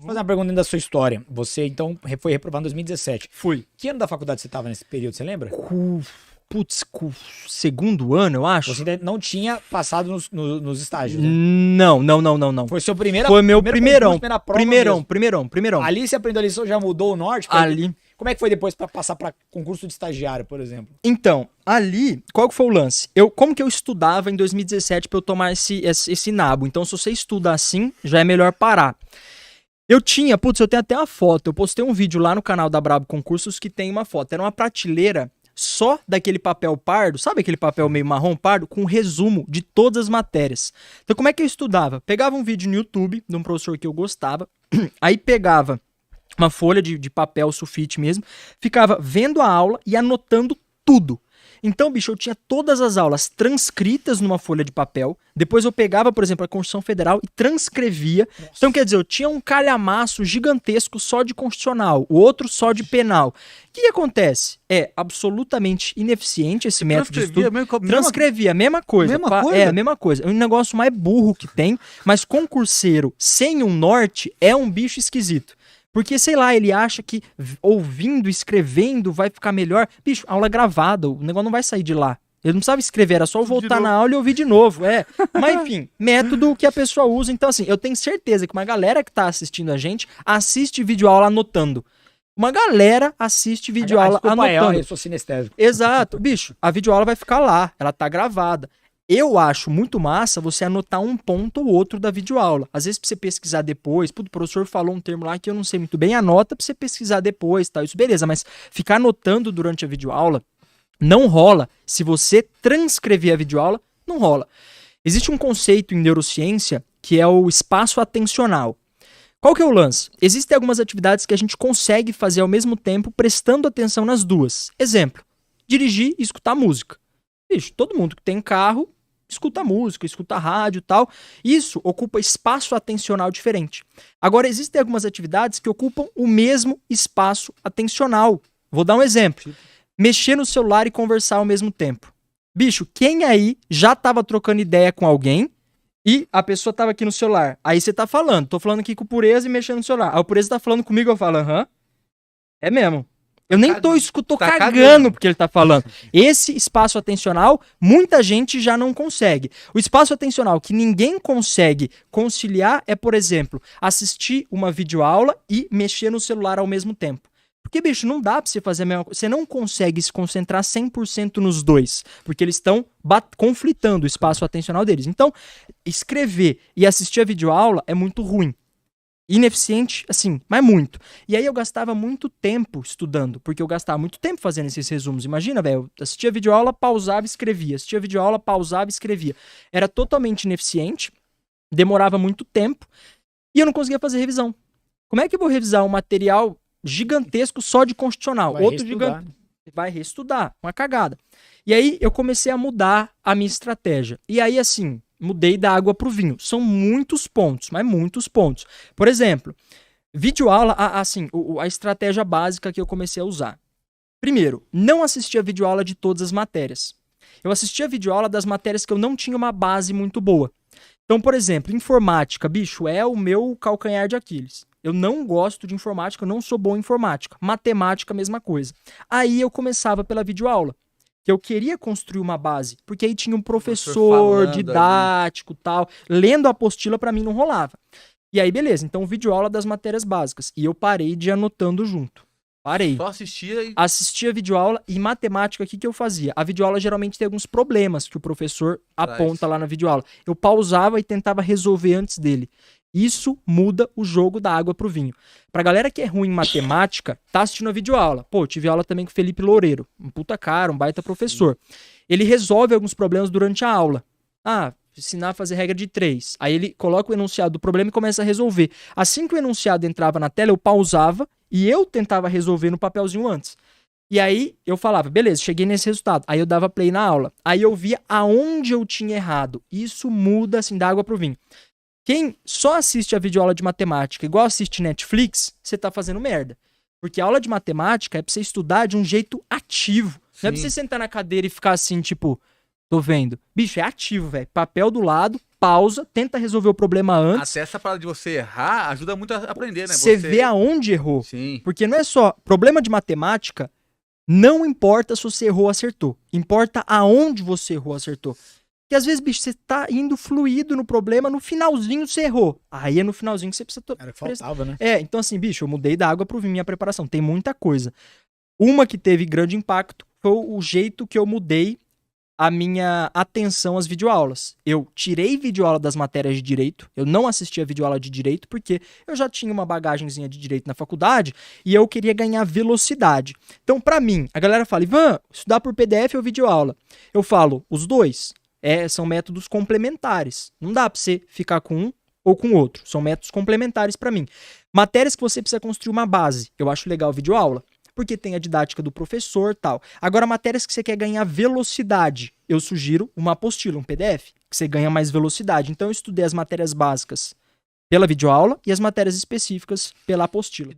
Vou fazer uma pergunta dentro da sua história. Você, então, foi reprovado em 2017. Fui. Que ano da faculdade você estava nesse período, você lembra? Com segundo ano, eu acho. Você ainda não tinha passado nos estágios, né? Não. Foi seu primeiro Foi meu primeirão. Primeirão. Primeirão. Ali você aprendeu a lição, já mudou o norte? Ali. Como é que foi depois pra passar pra concurso de estagiário, por exemplo? Então, ali, qual que foi o lance? Como que eu estudava em 2017 pra eu tomar esse nabo? Então, se você estuda assim, já é melhor parar. Eu tenho até uma foto. Eu postei um vídeo lá no canal da Brabo Concursos que tem uma foto. Era uma prateleira só daquele papel pardo, sabe aquele papel meio marrom pardo? Com resumo de todas as matérias. Então, como é que eu estudava? Pegava um vídeo no YouTube de um professor que eu gostava, aí pegava uma folha de papel sulfite mesmo, ficava vendo a aula e anotando tudo. Então, bicho, eu tinha todas as aulas transcritas numa folha de papel. Depois eu pegava, por exemplo, a Constituição Federal e transcrevia. Nossa. Então, quer dizer, eu tinha um calhamaço gigantesco só de constitucional, o outro só de penal. O que acontece? É absolutamente ineficiente esse método de estudo. Transcrevia, a mesma coisa. É, a mesma coisa. É um negócio mais burro que tem, mas concurseiro sem um norte é um bicho esquisito. Porque, sei lá, ele acha que ouvindo, escrevendo vai ficar melhor. Bicho, aula gravada, o negócio não vai sair de lá. Ele não precisava escrever, era só voltar na aula e ouvir de novo. Mas, enfim, método que a pessoa usa. Então, assim, eu tenho certeza que uma galera que tá assistindo a gente assiste videoaula anotando. Uma galera assiste videoaula anotando. Eu sou sinestésico. Exato. Bicho, a videoaula vai ficar lá, ela tá gravada. Eu acho muito massa você anotar um ponto ou outro da videoaula. Às vezes pra você pesquisar depois, o professor falou um termo lá que eu não sei muito bem, anota pra você pesquisar depois, tá? Isso beleza, mas ficar anotando durante a videoaula não rola. Se você transcrever a videoaula, não rola. Existe um conceito em neurociência que é o espaço atencional. Qual que é o lance? Existem algumas atividades que a gente consegue fazer ao mesmo tempo prestando atenção nas duas. Exemplo, dirigir e escutar música. Bicho, todo mundo que tem carro escuta música, escuta rádio e tal. Isso ocupa espaço atencional diferente. Agora, existem algumas atividades que ocupam o mesmo espaço atencional. Vou dar um exemplo. Mexer no celular e conversar ao mesmo tempo. Bicho, quem aí já estava trocando ideia com alguém e a pessoa estava aqui no celular? Aí você tá falando. Tô falando aqui com o Pureza e mexendo no celular. Aí o Pureza tá falando comigo, eu falo, aham. É mesmo. Eu nem tô cagando porque ele tá falando. Esse espaço atencional, muita gente já não consegue. O espaço atencional que ninguém consegue conciliar é, por exemplo, assistir uma videoaula e mexer no celular ao mesmo tempo. Porque, bicho, não dá pra você fazer a mesma coisa. Você não consegue se concentrar 100% nos dois, porque eles estão conflitando o espaço atencional deles. Então, escrever e assistir a videoaula é muito ruim. Ineficiente, assim, mas muito. E aí eu gastava muito tempo estudando, porque eu gastava muito tempo fazendo esses resumos. Imagina, velho, eu assistia videoaula, pausava e escrevia. Assistia videoaula, pausava e escrevia. Era totalmente ineficiente, demorava muito tempo e eu não conseguia fazer revisão. Como é que eu vou revisar um material gigantesco só de constitucional? Outro gigante vai reestudar, uma cagada. E aí eu comecei a mudar a minha estratégia. E aí, assim, mudei da água pro vinho. São muitos pontos, mas muitos pontos. Por exemplo, videoaula, assim, a estratégia básica que eu comecei a usar. Primeiro, não assistia videoaula de todas as matérias. Eu assistia videoaula das matérias que eu não tinha uma base muito boa. Então, por exemplo, informática, bicho, é o meu calcanhar de Aquiles. Eu não gosto de informática, eu não sou bom em informática. Matemática, mesma coisa. Aí eu começava pela videoaula. Que eu queria construir uma base, porque aí tinha um professor didático e tal, lendo a apostila pra mim não rolava. E aí, beleza, então videoaula das matérias básicas. E eu parei de ir anotando junto. Parei. Só assistia e... Assistia videoaula e matemática, o que que eu fazia? A videoaula geralmente tem alguns problemas que o professor aponta lá na videoaula. Eu pausava e tentava resolver antes dele. Isso muda o jogo da água pro vinho. Pra galera que é ruim em matemática, tá assistindo a videoaula. Pô, tive aula também com o Felipe Loureiro. Um puta cara, um baita professor. Ele resolve alguns problemas durante a aula. Ensinar a fazer regra de 3. Aí ele coloca o enunciado do problema e começa a resolver. Assim que o enunciado entrava na tela, eu pausava e eu tentava resolver no papelzinho antes. E aí eu falava, beleza, cheguei nesse resultado. Aí eu dava play na aula. Aí eu via aonde eu tinha errado. Isso muda, assim, da água pro vinho. Quem só assiste a videoaula de matemática igual assiste Netflix, você tá fazendo merda. Porque a aula de matemática é pra você estudar de um jeito ativo. Não é pra você sentar na cadeira e ficar assim, tipo, tô vendo. Bicho, é ativo, velho. Papel do lado, pausa, tenta resolver o problema antes. Até essa parada de você errar ajuda muito a aprender, né? Você vê aonde errou. Sim. Porque não é só problema de matemática, não importa se você errou ou acertou. Importa aonde você errou ou acertou. Porque às vezes, bicho, você tá indo fluido no problema, no finalzinho você errou. Aí é no finalzinho que você precisa... Era que faltava, né? Então assim, bicho, eu mudei da água pro vinho minha preparação. Tem muita coisa. Uma que teve grande impacto foi o jeito que eu mudei a minha atenção às videoaulas. Eu tirei videoaula das matérias de direito, eu não assistia videoaula de direito porque eu já tinha uma bagagenzinha de direito na faculdade e eu queria ganhar velocidade. Então, pra mim, a galera fala, Ivan, estudar por PDF ou videoaula? Eu falo, os dois são métodos complementares. Não dá pra você ficar com um ou com o outro. São métodos complementares pra mim. Matérias que você precisa construir uma base. Eu acho legal videoaula, porque tem a didática do professor e tal. Agora, matérias que você quer ganhar velocidade, eu sugiro uma apostila, um PDF, que você ganha mais velocidade. Então, eu estudei as matérias básicas pela videoaula e as matérias específicas pela apostila.